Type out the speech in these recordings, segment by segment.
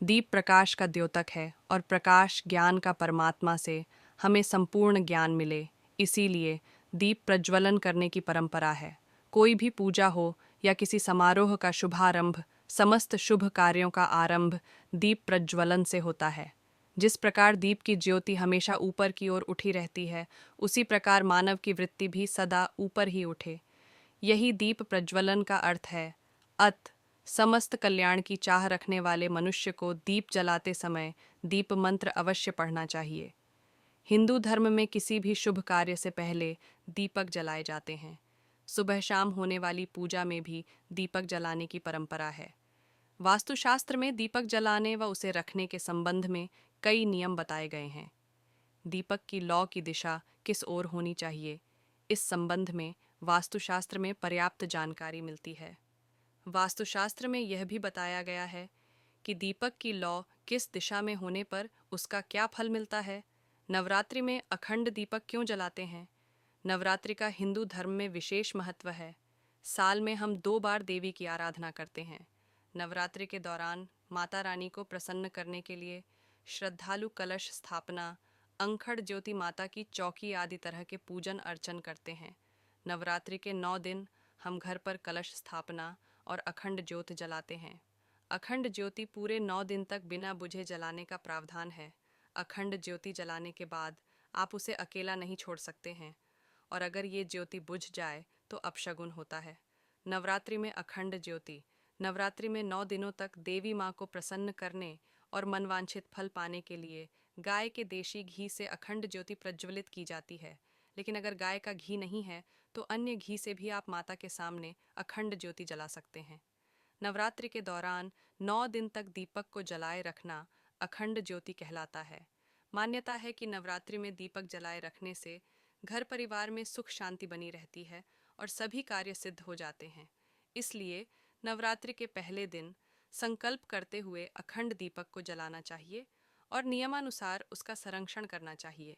दीप प्रकाश का द्योतक है और प्रकाश ज्ञान का परमात्मा से हमें संपूर्ण ज्ञान मिले, इसीलिए दीप प्रज्वलन करने की परंपरा है। कोई भी पूजा हो या किसी समारोह का शुभारंभ, समस्त शुभ कार्यों का आरंभ दीप प्रज्वलन से होता है। जिस प्रकार दीप की ज्योति हमेशा ऊपर की ओर उठी रहती है, उसी प्रकार मानव की वृत्ति भी सदा ऊपर ही उठे। यही दीप प्रज्वलन का अर्थ है। अत समस्त कल्याण की चाह रखने वाले मनुष्य को दीप जलाते समय दीप मंत्र अवश्य पढ़ना चाहिए। हिंदू धर्म में किसी भी शुभ कार्य से पहले दीपक जलाए जाते हैं। सुबह शाम होने वाली पूजा में भी दीपक जलाने की परंपरा है। वास्तुशास्त्र में दीपक जलाने व उसे रखने के संबंध में कई नियम बताए गए हैं। दीपक की लौ की दिशा किस ओर होनी चाहिए, इस संबंध में वास्तुशास्त्र में पर्याप्त जानकारी मिलती है। वास्तुशास्त्र में यह भी बताया गया है कि दीपक की लौ किस दिशा में होने पर उसका क्या फल मिलता है। नवरात्रि में अखंड दीपक क्यों जलाते हैं? नवरात्रि का हिंदू धर्म में विशेष महत्व है। साल में हम 2 बार देवी की आराधना करते हैं। नवरात्रि के दौरान माता रानी को प्रसन्न करने के लिए श्रद्धालु कलश स्थापना, अंखड़ ज्योति माता की चौकी आदि तरह के पूजन अर्चन करते हैं। नवरात्रि के 9 दिन हम घर पर कलश स्थापना और अखंड ज्योत जलाते हैं। अखंड ज्योति पूरे 9 दिन तक बिना बुझे जलाने का प्रावधान है। अखंड ज्योति जलाने के बाद आप उसे अकेला नहीं छोड़ सकते हैं, और अगर ये ज्योति बुझ जाए तो अपशगुन होता है। नवरात्रि में अखंड ज्योति, नवरात्रि में 9 दिनों तक देवी माँ को प्रसन्न करने और मनवांछित फल पाने के लिए गाय के देशी घी से अखंड ज्योति प्रज्वलित की जाती है। लेकिन अगर गाय का घी नहीं है तो अन्य घी से भी आप माता के सामने अखंड ज्योति जला सकते हैं। नवरात्रि के दौरान 9 दिन तक दीपक को जलाए रखना अखंड ज्योति कहलाता है। मान्यता है कि नवरात्रि में दीपक जलाए रखने से घर परिवार में सुख शांति बनी रहती है और सभी कार्य सिद्ध हो जाते हैं। इसलिए नवरात्रि के पहले दिन संकल्प करते हुए अखंड दीपक को जलाना चाहिए और नियमानुसार उसका संरक्षण करना चाहिए।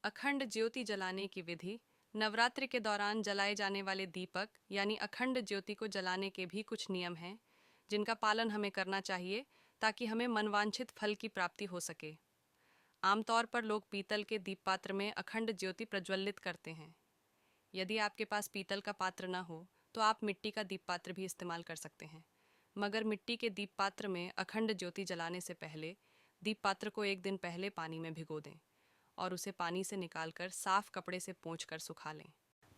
अखंड ज्योति जलाने की विधि। नवरात्रि के दौरान जलाए जाने वाले दीपक यानी अखंड ज्योति को जलाने के भी कुछ नियम हैं, जिनका पालन हमें करना चाहिए ताकि हमें मनवांछित फल की प्राप्ति हो सके। आमतौर पर लोग पीतल के दीप पात्र में अखंड ज्योति प्रज्वलित करते हैं। यदि आपके पास पीतल का पात्र न हो तो आप मिट्टी का दीप पात्र भी इस्तेमाल कर सकते हैं। मगर मिट्टी के दीप पात्र में अखंड ज्योति जलाने से पहले दीप पात्र को 1 दिन पहले पानी में भिगो दें और उसे पानी से निकालकर साफ कपड़े से पोंछकर सुखा लें।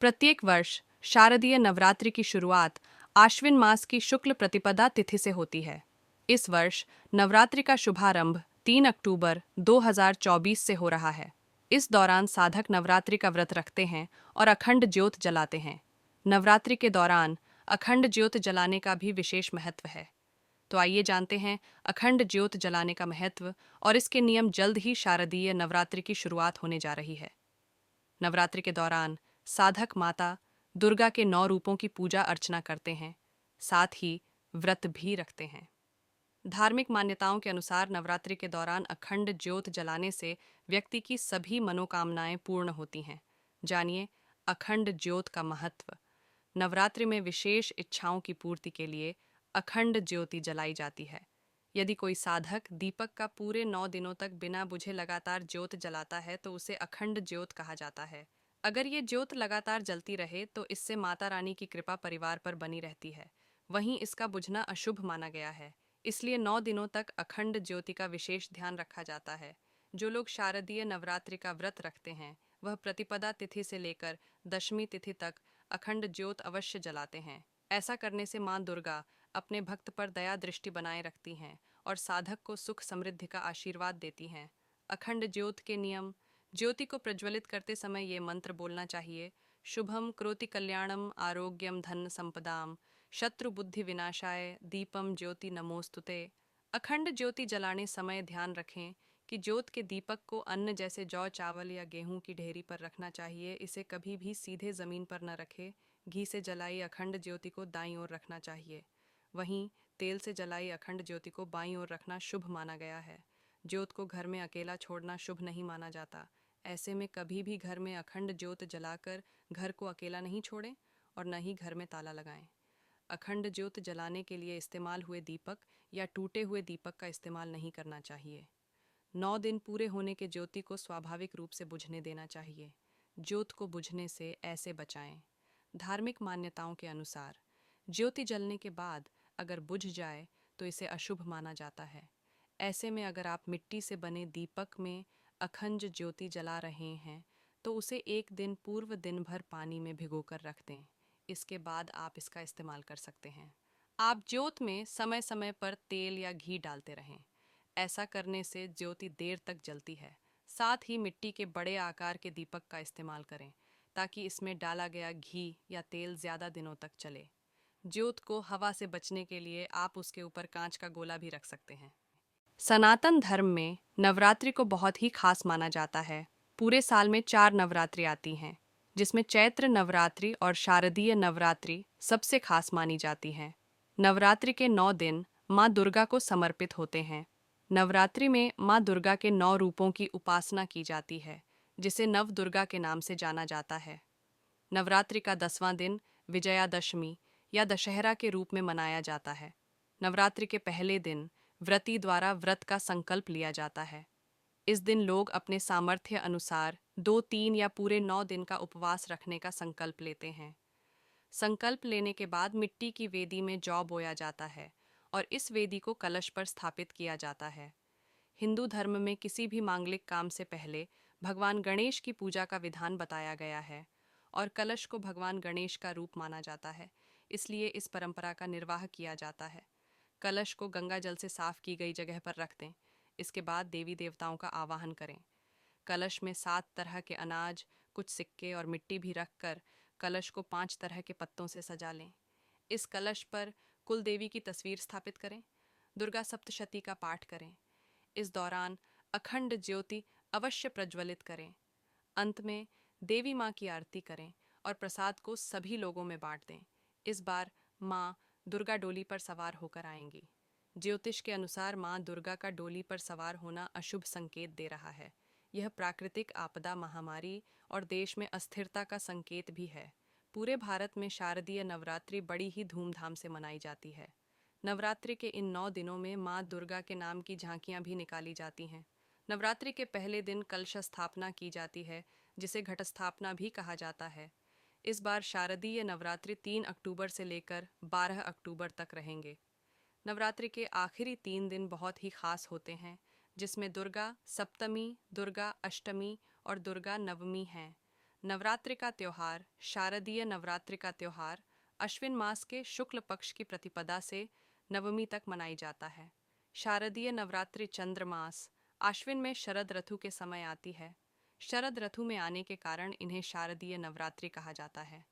प्रत्येक वर्ष शारदीय नवरात्रि की शुरुआत आश्विन मास की शुक्ल प्रतिपदा तिथि से होती है। इस वर्ष नवरात्रि का शुभारंभ 3 अक्टूबर 2024 से हो रहा है। इस दौरान साधक नवरात्रि का व्रत रखते हैं और अखंड ज्योत जलाते हैं। नवरात्रि के दौरान अखंड ज्योत जलाने का भी विशेष महत्व है। तो आइए जानते हैं अखंड ज्योत जलाने का महत्व और इसके नियम। जल्द ही शारदीय नवरात्रि की शुरुआत होने जा रही है। नवरात्रि के दौरान साधक माता दुर्गा के 9 रूपों की पूजा अर्चना करते हैं, साथ ही व्रत भी रखते हैं। धार्मिक मान्यताओं के अनुसार नवरात्रि के दौरान अखंड ज्योत जलाने से व्यक्ति की सभी मनोकामनाएं पूर्ण होती हैं। जानिए अखंड ज्योत का महत्व। नवरात्रि में विशेष इच्छाओं की पूर्ति के लिए अखंड ज्योति जलाई जाती है। यदि कोई साधक दीपक का पूरे 9 दिनों तक बिना बुझे लगातार ज्योत जलाता है तो उसे अखंड ज्योत कहा जाता है। अगर ये ज्योत लगातार जलती रहे तो इससे माता रानी की कृपा परिवार पर बनी रहती है। वहीं इसका बुझना अशुभ माना गया है, इसलिए 9 दिनों तक अखंड ज्योति का विशेष ध्यान रखा जाता है। जो लोग शारदीय नवरात्रि का व्रत रखते हैं वह प्रतिपदा तिथि से लेकर दशमी तिथि तक अखंड ज्योत अवश्य जलाते हैं। ऐसा करने से मां दुर्गा अपने भक्त पर दया दृष्टि बनाए रखती हैं और साधक को सुख समृद्धि का आशीर्वाद देती हैं। अखंड ज्योत के नियम। ज्योति को प्रज्वलित करते समय ये मंत्र बोलना चाहिए। शुभम करोति कल्याणम आरोग्यम धन संपदाम शत्रु बुद्धि विनाशाय दीपम ज्योति नमोस्तुते। अखंड ज्योति जलाने समय ध्यान रखें कि ज्योत के दीपक को अन्न जैसे जौ चावल या गेहूं की ढेरी पर रखना चाहिए। इसे कभी भी सीधे जमीन पर न रखें। घी से जलाई अखंड ज्योति को दाईं ओर रखना चाहिए। वहीं तेल से जलाई अखंड ज्योति को बाईं ओर रखना शुभ माना गया है। ज्योत को घर में अकेला छोड़ना शुभ नहीं माना जाता। ऐसे में कभी भी घर में अखंड ज्योत जलाकर घर को अकेला नहीं छोड़ें और न ही घर में ताला लगाएं। अखंड ज्योत जलाने के लिए इस्तेमाल हुए दीपक या टूटे हुए दीपक का इस्तेमाल नहीं करना चाहिए। 9 दिन पूरे होने के ज्योति को स्वाभाविक रूप से बुझने देना चाहिए। ज्योत को बुझने से ऐसे बचाएं। धार्मिक मान्यताओं के अनुसार ज्योति जलने के बाद अगर बुझ जाए तो इसे अशुभ माना जाता है। ऐसे में अगर आप मिट्टी से बने दीपक में अखंड ज्योति जला रहे हैं तो उसे एक दिन पूर्व दिन भर पानी में भिगोकर रख दें। इसके बाद आप इसका इस्तेमाल कर सकते हैं। आप ज्योत में समय समय पर तेल या घी डालते रहें। ऐसा करने से ज्योति देर तक जलती है। साथ ही मिट्टी के बड़े आकार के दीपक का इस्तेमाल करें ताकि इसमें डाला गया घी या तेल ज़्यादा दिनों तक चले। ज्योत को हवा से बचने के लिए आप उसके ऊपर कांच का गोला भी रख सकते हैं। सनातन धर्म में नवरात्रि को बहुत ही खास माना जाता है। पूरे साल में 4 नवरात्रि आती हैं, जिसमें चैत्र नवरात्रि और शारदीय नवरात्रि सबसे खास मानी जाती हैं। नवरात्रि के 9 दिन माँ दुर्गा को समर्पित होते हैं। नवरात्रि में माँ दुर्गा के 9 रूपों की उपासना की जाती है, जिसे नव दुर्गा के नाम से जाना जाता है। नवरात्रि का 10वां दिन विजयादशमी या दशहरा के रूप में मनाया जाता है। नवरात्रि के पहले दिन व्रती द्वारा व्रत का संकल्प लिया जाता है। इस दिन लोग अपने सामर्थ्य अनुसार 2, 3 या पूरे 9 दिन का उपवास रखने का संकल्प लेते हैं। संकल्प लेने के बाद मिट्टी की वेदी में जौ बोया जाता है और इस वेदी को कलश पर स्थापित किया जाता है। हिंदू धर्म में किसी भी मांगलिक काम से पहले भगवान गणेश की पूजा का विधान बताया गया है और कलश को भगवान गणेश का रूप माना जाता है, इसलिए इस परंपरा का निर्वाह किया जाता है। कलश को गंगा जल से साफ की गई जगह पर रख दें। इसके बाद देवी देवताओं का आवाहन करें। कलश में 7 तरह के अनाज, कुछ सिक्के और मिट्टी भी रखकर कलश को 5 तरह के पत्तों से सजा लें। इस कलश पर कुल देवी की तस्वीर स्थापित करें। दुर्गा सप्तशती का पाठ करें। इस दौरान अखंड ज्योति अवश्य प्रज्वलित करें। अंत में देवी माँ की आरती करें और प्रसाद को सभी लोगों में बांट दें। इस बार माँ दुर्गा डोली पर सवार होकर आएंगी। ज्योतिष के अनुसार माँ दुर्गा का डोली पर सवार होना अशुभ संकेत दे रहा है। यह प्राकृतिक आपदा, महामारी और देश में अस्थिरता का संकेत भी है। पूरे भारत में शारदीय नवरात्रि बड़ी ही धूमधाम से मनाई जाती है। नवरात्रि के इन 9 दिनों में माँ दुर्गा के नाम की झांकियाँ भी निकाली जाती हैं। नवरात्रि के पहले दिन कलश स्थापना की जाती है, जिसे घट स्थापना भी कहा जाता है। इस बार शारदीय नवरात्रि 3 अक्टूबर से लेकर 12 अक्टूबर तक रहेंगे। नवरात्रि के आखिरी 3 दिन बहुत ही खास होते हैं, जिसमें दुर्गा सप्तमी, दुर्गा अष्टमी और दुर्गा नवमी हैं। नवरात्रि का त्यौहार, शारदीय नवरात्रि का त्यौहार अश्विन मास के शुक्ल पक्ष की प्रतिपदा से नवमी तक मनाई जाता है। शारदीय नवरात्रि चंद्रमास आश्विन में शरद ऋतु के समय आती है। शरद ऋतु में आने के कारण इन्हें शारदीय नवरात्रि कहा जाता है।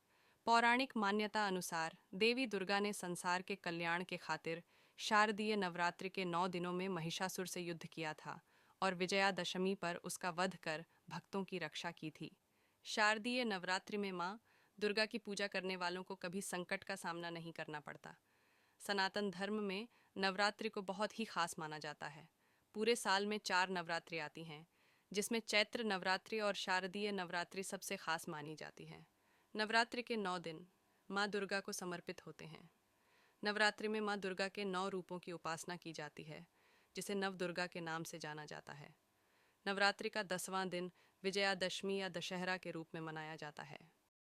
पौराणिक मान्यता अनुसार देवी दुर्गा ने संसार के कल्याण के खातिर शारदीय नवरात्रि के 9 दिनों में महिषासुर से युद्ध किया था और विजयादशमी पर उसका वध कर भक्तों की रक्षा की थी। शारदीय नवरात्रि में माँ दुर्गा की पूजा करने वालों को कभी संकट का सामना नहीं करना पड़ता। सनातन धर्म में नवरात्रि को बहुत ही खास माना जाता है। पूरे साल में 4 नवरात्रि आती हैं, जिसमें चैत्र नवरात्रि और शारदीय नवरात्रि सबसे खास मानी जाती है। नवरात्रि के 9 दिन माँ दुर्गा को समर्पित होते हैं। नवरात्रि में माँ दुर्गा के 9 रूपों की उपासना की जाती है, जिसे नव दुर्गा के नाम से जाना जाता है। नवरात्रि का 10वां दिन विजयादशमी या दशहरा के रूप में मनाया जाता है।